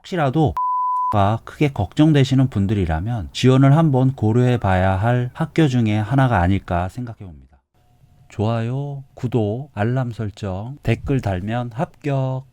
혹시라도 가 크게 걱정되시는 분들이라면 지원을 한번 고려해 봐야 할 학교 중에 하나가 아닐까 생각해 봅니다. 좋아요, 구독, 알람 설정, 댓글 달면 합격.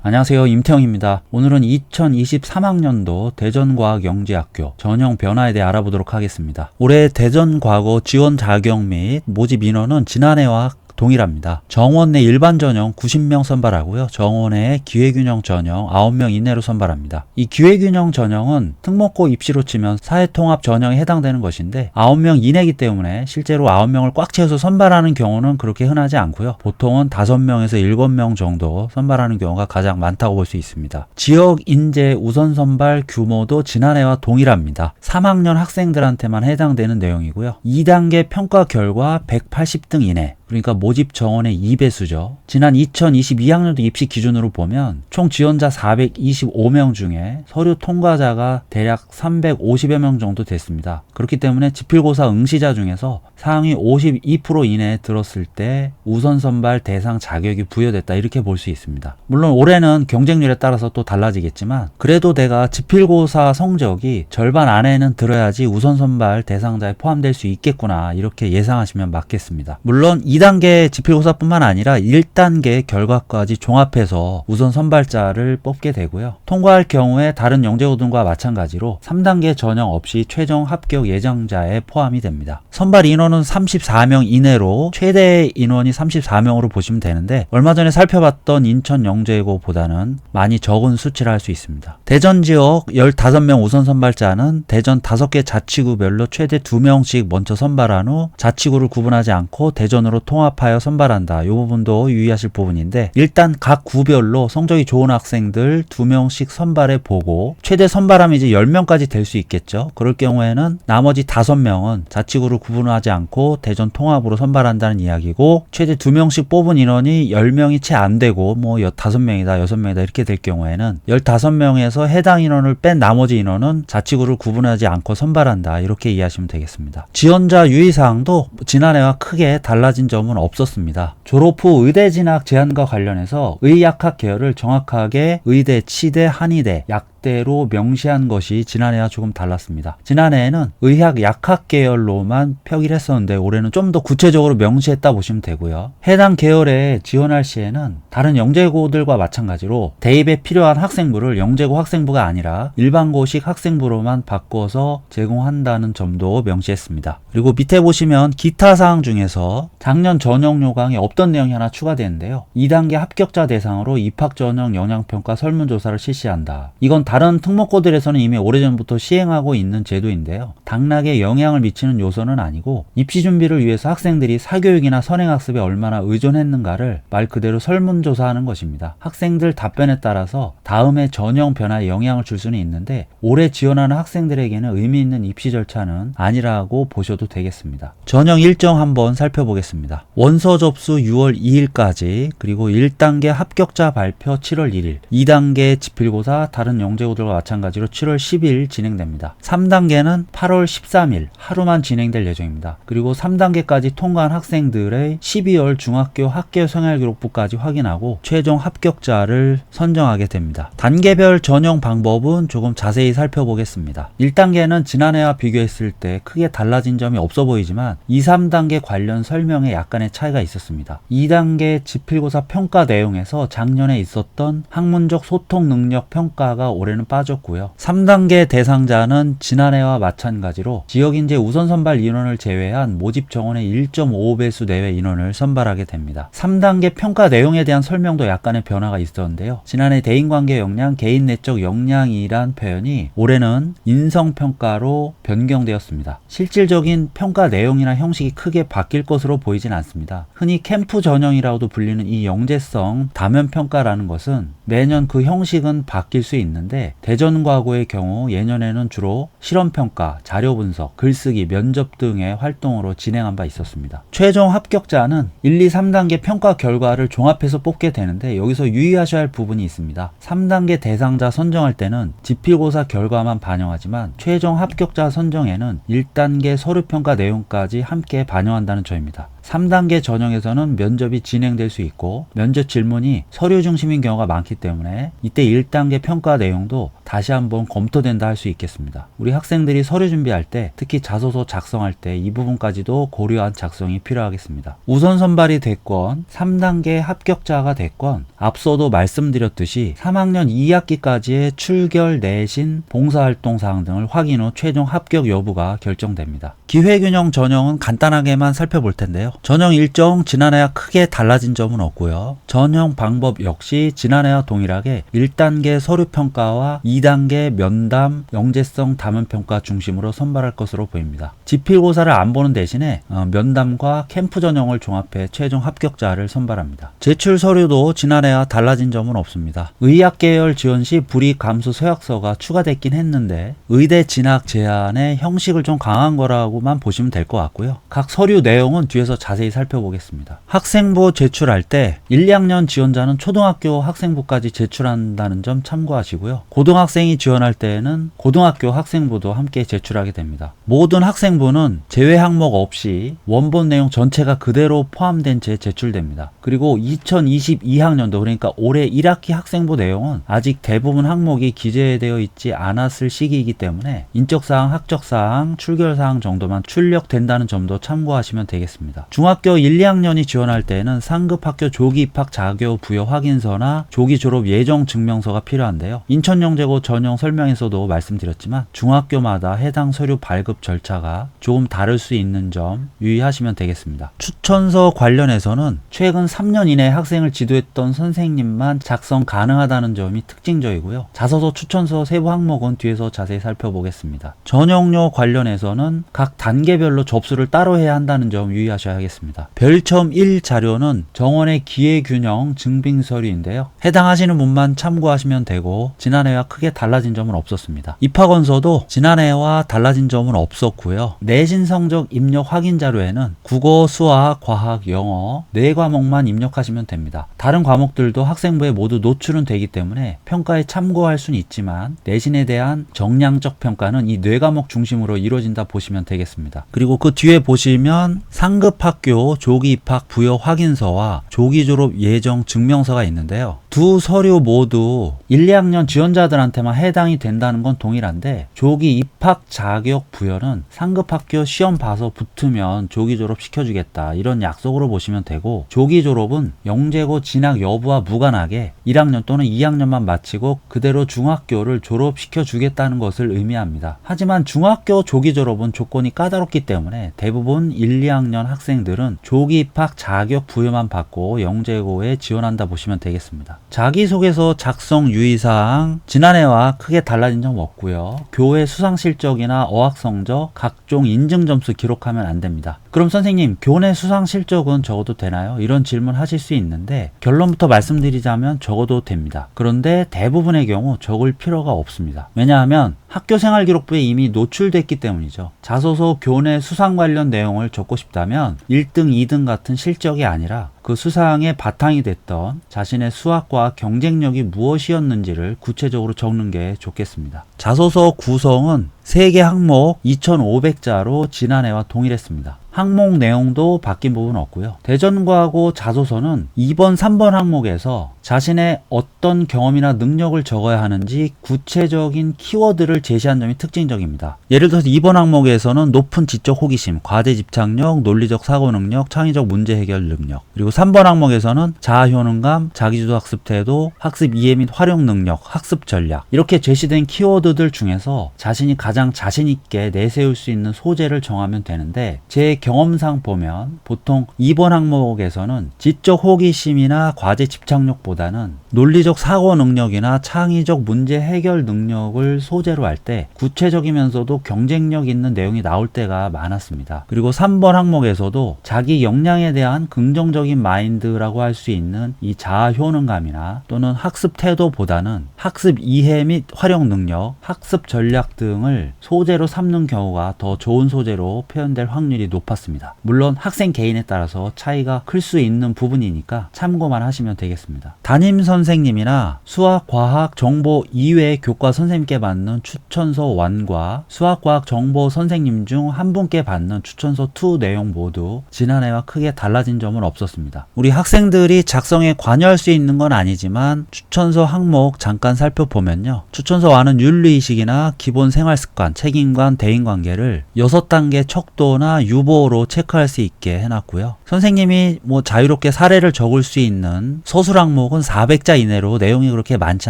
안녕하세요, 임태형입니다. 오늘은 2023학년도 대전과학영재학교 전형 변화에 대해 알아보도록 하겠습니다. 올해 대전과거 지원 자격 및 모집 인원은 지난해와 동일합니다. 정원 내 일반 전형 90명 선발하고요. 정원의 기회균형 전형 9명 이내로 선발합니다. 이 기회균형 전형은 특목고 입시로 치면 사회통합 전형에 해당되는 것인데 9명 이내이기 때문에 실제로 9명을 꽉 채워서 선발하는 경우는 그렇게 흔하지 않고요. 보통은 5명에서 7명 정도 선발하는 경우가 가장 많다고 볼 수 있습니다. 지역 인재 우선 선발 규모도 지난해와 동일합니다. 3학년 학생들한테만 해당되는 내용이고요. 2단계 평가 결과 180등 이내, 그러니까 모집 정원의 2배수죠. 지난 2022학년도 입시 기준으로 보면 총 지원자 425명 중에 서류 통과자가 대략 350여 명 정도 됐습니다. 그렇기 때문에 지필고사 응시자 중에서 상위 52% 이내에 들었을 때 우선 선발 대상 자격이 부여됐다, 이렇게 볼 수 있습니다. 물론 올해는 경쟁률에 따라서 또 달라지겠지만 그래도 내가 지필고사 성적이 절반 안에는 들어야지 우선 선발 대상자에 포함될 수 있겠구나, 이렇게 예상하시면 맞겠습니다. 물론 2단계 지필고사뿐만 아니라 1단계 결과까지 종합해서 우선 선발자를 뽑게 되고요. 통과할 경우에 다른 영재고등과 마찬가지로 3단계 전형 없이 최종 합격 예정자에 포함이 됩니다. 선발 인원은 34명 이내로 최대 인원이 34명으로 보시면 되는데 얼마 전에 살펴봤던 인천 영재고보다는 많이 적은 수치를 할 수 있습니다. 대전 지역 15명 우선 선발자는 대전 5개 자치구별로 최대 2명씩 먼저 선발한 후 자치구를 구분하지 않고 대전으로 통합하여 선발한다. 이 부분도 유의하실 부분인데, 일단 각 구별로 성적이 좋은 학생들 2명씩 선발해 보고 최대 선발하면 이제 10명까지 될 수 있겠죠. 그럴 경우에는 나머지 5명은 자치구를 구분하지 않고 대전 통합으로 선발한다는 이야기고, 최대 2명씩 뽑은 인원이 10명이 채 안 되고 뭐 5명이다 6명이다 이렇게 될 경우에는 15명에서 해당 인원을 뺀 나머지 인원은 자치구를 구분하지 않고 선발한다, 이렇게 이해하시면 되겠습니다. 지원자 유의사항도 지난해와 크게 달라진 점은 없었습니다. 졸업 후 의대 진학 제한과 관련해서 의약학 계열을 정확하게 의대, 치대, 한의대, 약대로 명시한 것이 지난해와 조금 달랐습니다. 지난해에는 의학 약학 계열로만 표기를 했었는데 올해는 좀 더 구체적으로 명시했다 보시면 되고요. 해당 계열에 지원할 시에는 다른 영재고들과 마찬가지로 대입에 필요한 학생부를 영재고 학생부가 아니라 일반고식 학생부로만 바꿔서 제공한다는 점도 명시했습니다. 그리고 밑에 보시면 기타 사항 중에서 작년 전형 요강에 없던 내용이 하나 추가되는데요. 2단계 합격자 대상으로 입학 전형 영향평가 설문조사를 실시한다. 이건 다른 특목고들에서는 이미 오래전부터 시행하고 있는 제도인데요. 당락에 영향을 미치는 요소는 아니고 입시 준비를 위해서 학생들이 사교육이나 선행학습에 얼마나 의존했는가를 말 그대로 설문조사하는 것입니다. 학생들 답변에 따라서 다음에 전형 변화에 영향을 줄 수는 있는데 올해 지원하는 학생들에게는 의미 있는 입시 절차는 아니라고 보셔도 되겠습니다. 전형 일정 한번 살펴보겠습니다. 원서 접수 6월 2일까지, 그리고 1단계 합격자 발표 7월 1일, 2단계 지필고사 다른 영재고들과 마찬가지로 7월 10일 진행됩니다. 3단계는 8월 13일 하루만 진행될 예정입니다. 그리고 3단계까지 통과한 학생들의 12월 중학교 학교 생활기록부까지 확인하고 최종 합격자를 선정하게 됩니다. 단계별 전형 방법은 조금 자세히 살펴보겠습니다. 1단계는 지난해와 비교했을 때 크게 달라진 점이 없어 보이지만 2, 3단계 관련 설명에 약간의 차이가 있었습니다. 2단계 지필고사 평가 내용에서 작년에 있었던 학문적 소통 능력 평가가 올해는 빠졌고요. 3단계 대상자는 지난해와 마찬가지로 지역인재 우선 선발 인원을 제외한 모집 정원의 1.5배수 내외 인원을 선발하게 됩니다. 3단계 평가 내용에 대한 설명도 약간의 변화가 있었는데요. 지난해 대인관계 역량, 개인 내적 역량이란 표현이 올해는 인성평가로 변경되었습니다. 실질적인 평가 내용이나 형식이 크게 바뀔 것으로 보이진 않습니다. 흔히 캠프 전형이라고도 불리는 이 영재성 다면평가라는 것은 매년 그 형식은 바뀔 수 있는데 대전과고의 경우 예년에는 주로 실험평가, 자료분석, 글쓰기, 면접 등의 활동으로 진행한 바 있었습니다. 최종 합격자는 1, 2, 3단계 평가 결과를 종합해서 뽑게 되는데 여기서 유의하셔야 할 부분이 있습니다. 3단계 대상자 선정할 때는 지필고사 결과만 반영하지만 최종 합격자 선정에는 1단계 서류평가 내용까지 함께 반영한다는 점입니다. 3단계 전형에서는 면접이 진행될 수 있고 면접 질문이 서류 중심인 경우가 많기 때문에 이때 1단계 평가 내용도 다시 한번 검토된다 할 수 있겠습니다. 우리 학생들이 서류 준비할 때 특히 자소서 작성할 때 이 부분까지도 고려한 작성이 필요하겠습니다. 우선 선발이 됐건 3단계 합격자가 됐건 앞서도 말씀드렸듯이 3학년 2학기까지의 출결, 내신, 봉사활동 사항 등을 확인 후 최종 합격 여부가 결정됩니다. 기회균형 전형은 간단하게만 살펴볼 텐데요. 전형 일정 지난해와 크게 달라진 점은 없고요. 전형 방법 역시 지난해와 동일하게 1단계 서류평가와 2단계 면담, 영재성 담음평가 중심으로 선발할 것으로 보입니다. 지필고사를 안 보는 대신에 면담과 캠프 전형을 종합해 최종 합격자를 선발합니다. 제출 서류도 지난해와 달라진 점은 없습니다. 의학계열 지원 시 불이익 감수 서약서가 추가됐긴 했는데 의대 진학 제한의 형식을 좀 강한 거라고만 보시면 될 것 같고요. 각 서류 내용은 뒤에서 자세히 살펴보겠습니다. 학생부 제출할 때 1, 2학년 지원자는 초등학교 학생부까지 제출한다는 점 참고하시고요. 고등학생이 지원할 때에는 고등학교 학생부도 함께 제출하게 됩니다. 모든 학생부는 제외 항목 없이 원본 내용 전체가 그대로 포함된 채 제출됩니다. 그리고 2022학년도 그러니까 올해 1학기 학생부 내용은 아직 대부분 항목이 기재되어 있지 않았을 시기이기 때문에 인적사항, 학적사항, 출결사항 정도만 출력된다는 점도 참고하시면 되겠습니다. 중학교 1, 2학년이 지원할 때는 상급 학교 조기 입학 자교 부여 확인서나 조기 졸업 예정 증명서가 필요한데요. 인천영재고 전형 설명에서도 말씀드렸지만 중학교마다 해당 서류 발급 절차가 조금 다를 수 있는 점 유의하시면 되겠습니다. 추천서 관련해서는 최근 3년 이내 학생을 지도했던 선생님만 작성 가능하다는 점이 특징적이고요. 자소서 추천서 세부 항목은 뒤에서 자세히 살펴보겠습니다. 전형료 관련해서는 각 단계별로 접수를 따로 해야 한다는 점 유의하셔야겠습니다. 별첨 1 자료는 정원의 기회균형 증빙서류인데요. 해당하시는 분만 참고하시면 되고 지난해와 크게 달라진 점은 없었습니다. 입학원서도 지난해와 달라진 점은 없었고요. 내신 성적 입력 확인 자료에는 국어, 수학, 과학, 영어 4과목만 입력하시면 됩니다. 다른 과목들도 학생부에 모두 노출은 되기 때문에 평가에 참고할 수는 있지만 내신에 대한 정량적 평가는 이 4과목 중심으로 이루어진다 보시면 되겠습니다. 그리고 그 뒤에 보시면 상급 학교 조기 입학 부여 확인서와 조기 졸업 예정 증명서가 있는데요. 두 서류 모두 1, 2학년 지원자들한테만 해당이 된다는 건 동일한데 조기 입학 자격 부여는 상급 학교 시험 봐서 붙으면 조기 졸업 시켜주겠다 이런 약속으로 보시면 되고 조기 졸업은 영재고 진학 여부와 무관하게 1학년 또는 2학년만 마치고 그대로 중학교를 졸업시켜 주겠다는 것을 의미합니다. 하지만 중학교 조기 졸업은 조건이 까다롭기 때문에 대부분 1, 2학년 학생들은 조기 입학 자격 부여만 받고 영재고에 지원한다 보시면 되겠습니다. 자기소개서 작성 유의사항 지난해와 크게 달라진 점 없고요. 교회 수상실적이나 어학성적, 각종 인증점수 기록하면 안 됩니다. 그럼 선생님 교내 수상실적은 적어도 되나요? 이런 질문 하실 수 있는데 결론부터 말씀드리자면 적어도 됩니다. 그런데 대부분의 경우 적을 필요가 없습니다. 왜냐하면 학교생활기록부에 이미 노출됐기 때문이죠. 자소서 교내 수상 관련 내용을 적고 싶다면 1등, 2등 같은 실적이 아니라 그 수상의 바탕이 됐던 자신의 수학과 경쟁력이 무엇이었는지를 구체적으로 적는 게 좋겠습니다. 자소서 구성은 3개 항목 2,500자로 지난해와 동일했습니다. 항목 내용도 바뀐 부분 없고요. 대전과고 자소서는 2번, 3번 항목에서 자신의 어떤 경험이나 능력을 적어야 하는지 구체적인 키워드를 제시한 점이 특징적입니다. 예를 들어서 2번 항목에서는 높은 지적 호기심, 과제 집착력, 논리적 사고 능력, 창의적 문제 해결 능력, 그리고 3번 항목에서는 자아 효능감, 자기주도 학습 태도, 학습 이해 및 활용 능력, 학습 전략 이렇게 제시된 키워드들 중에서 자신이 가장 자신 있게 내세울 수 있는 소재를 정하면 되는데 제 경험상 보면 보통 2번 항목에서는 지적 호기심이나 과제 집착력보다는 논리적 사고 능력이나 창의적 문제 해결 능력을 소재로 할 때 구체적이면서도 경쟁력 있는 내용이 나올 때가 많았습니다. 그리고 3번 항목에서도 자기 역량에 대한 긍정적인 마인드라고 할 수 있는 이 자아 효능감이나 또는 학습 태도보다는 학습 이해 및 활용 능력, 학습 전략 등을 소재로 삼는 경우가 더 좋은 소재로 표현될 확률이 높았습니다. 물론 학생 개인에 따라서 차이가 클 수 있는 부분이니까 참고만 하시면 되겠습니다. 담임 선생님 선생님이나 수학, 과학, 정보 이외의 교과 선생님께 받는 추천서 1과 수학, 과학, 정보 선생님 중 한 분께 받는 추천서 2 내용 모두 지난해와 크게 달라진 점은 없었습니다. 우리 학생들이 작성에 관여할 수 있는 건 아니지만 추천서 항목 잠깐 살펴보면요. 추천서 1은 윤리의식이나 기본 생활습관, 책임관, 대인관계를 6단계 척도나 유보로 체크할 수 있게 해놨고요. 선생님이 자유롭게 사례를 적을 수 있는 서술 항목은 400자 이내로 내용이 그렇게 많지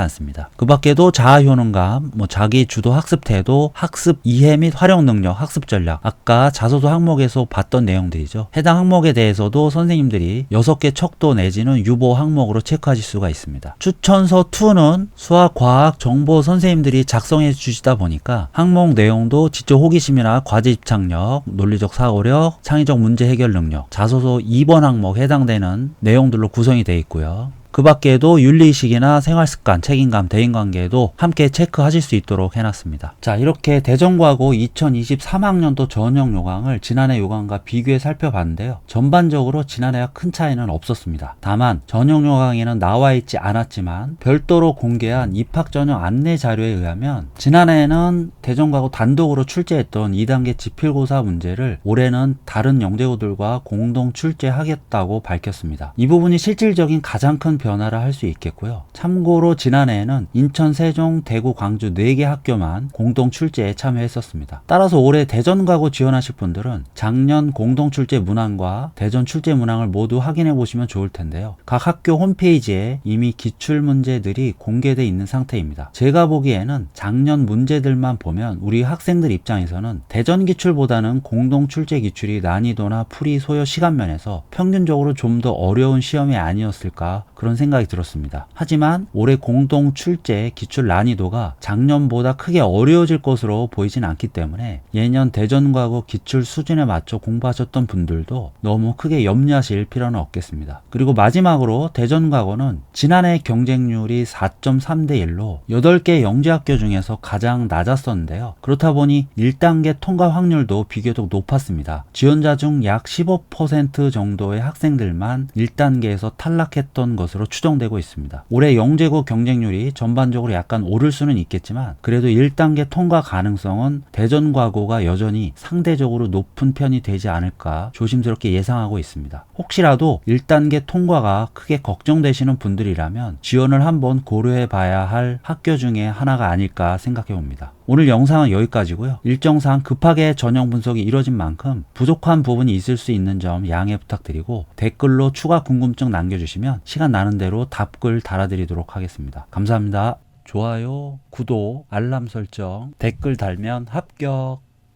않습니다. 그 밖에도 자아효능감, 자기 주도 학습 태도, 학습 이해 및 활용 능력, 학습 전략, 아까 자소서 항목에서 봤던 내용들이죠. 해당 항목에 대해서도 선생님들이 6개 척도 내지는 유보 항목으로 체크하실 수가 있습니다. 추천서 2는 수학, 과학, 정보 선생님들이 작성해 주시다 보니까 항목 내용도 지적 호기심이나 과제 집착력, 논리적 사고력, 창의적 문제 해결 능력, 자소서 2번 항목 해당되는 내용들로 구성이 되어 있고요. 그 밖에도 윤리의식이나 생활습관, 책임감, 대인관계도 함께 체크하실 수 있도록 해놨습니다. 자, 이렇게 대전과고 2023학년도 전형 요강을 지난해 요강과 비교해 살펴봤는데요. 전반적으로 지난해와 큰 차이는 없었습니다. 다만 전형 요강에는 나와 있지 않았지만 별도로 공개한 입학 전형 안내 자료에 의하면 지난해에는 대전과고 단독으로 출제했던 2단계 지필고사 문제를 올해는 다른 영재고들과 공동 출제하겠다고 밝혔습니다. 이 부분이 실질적인 가장 큰 변화를 할 수 있겠고요. 참고로 지난해에는 인천, 세종, 대구, 광주 4개 학교만 공동 출제에 참여했었습니다. 따라서 올해 대전과고 지원하실 분들은 작년 공동 출제 문항과 대전 출제 문항을 모두 확인해 보시면 좋을 텐데요. 각 학교 홈페이지에 이미 기출 문제들이 공개되어 있는 상태입니다. 제가 보기에는 작년 문제들만 보면 우리 학생들 입장에서는 대전 기출보다는 공동 출제 기출이 난이도나 풀이 소요 시간 면에서 평균적으로 좀 더 어려운 시험이 아니었을까 그런 생각이 들었습니다. 하지만 올해 공동 출제 기출 난이도가 작년보다 크게 어려워질 것으로 보이진 않기 때문에 예년 대전과고 기출 수준에 맞춰 공부하셨던 분들도 너무 크게 염려하실 필요는 없겠습니다. 그리고 마지막으로 대전과고는 지난해 경쟁률이 4.3대 1로 8개 영재학교 중에서 가장 낮았었는데요. 그렇다 보니 1단계 통과 확률도 비교적 높았습니다. 지원자 중 약 15% 정도의 학생들만 1단계에서 탈락했던 것으로 추정되고 있습니다. 올해 영재고 경쟁률이 전반적으로 약간 오를 수는 있겠지만 그래도 1단계 통과 가능성은 대전과고가 여전히 상대적으로 높은 편이 되지 않을까 조심스럽게 예상하고 있습니다. 혹시라도 1단계 통과가 크게 걱정되시는 분들이라면 지원을 한번 고려해 봐야 할 학교 중에 하나가 아닐까 생각해 봅니다. 오늘 영상은 여기까지고요. 일정상 급하게 전형 분석이 이뤄진 만큼 부족한 부분이 있을 수 있는 점 양해 부탁드리고 댓글로 추가 궁금증 남겨주시면 시간 나는 대로 답글 달아드리도록 하겠습니다. 감사합니다. 좋아요, 구독, 알람 설정, 댓글 달면 합격.